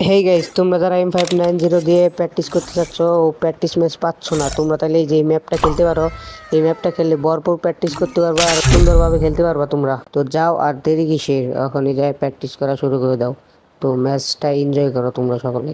Hey guys, তোমরা যারা M590 দিয়ে প্র্যাকটিস করতে চাচ্ছ ও প্র্যাকটিস ম্যাচ পাচ্ছ না, তোমরা তাহলে এই যে এই ম্যাপটা খেলতে পারো। এই ম্যাপটা খেললে ভরপুর প্র্যাকটিস করতে পারবা আর সুন্দরভাবে খেলতে পারবা তোমরা। তো যাও, আর দেরি কিসের, এখনই যাই প্র্যাকটিস করা শুরু করে দাও। তো ম্যাচটা এনজয় করো তোমরা সকলে।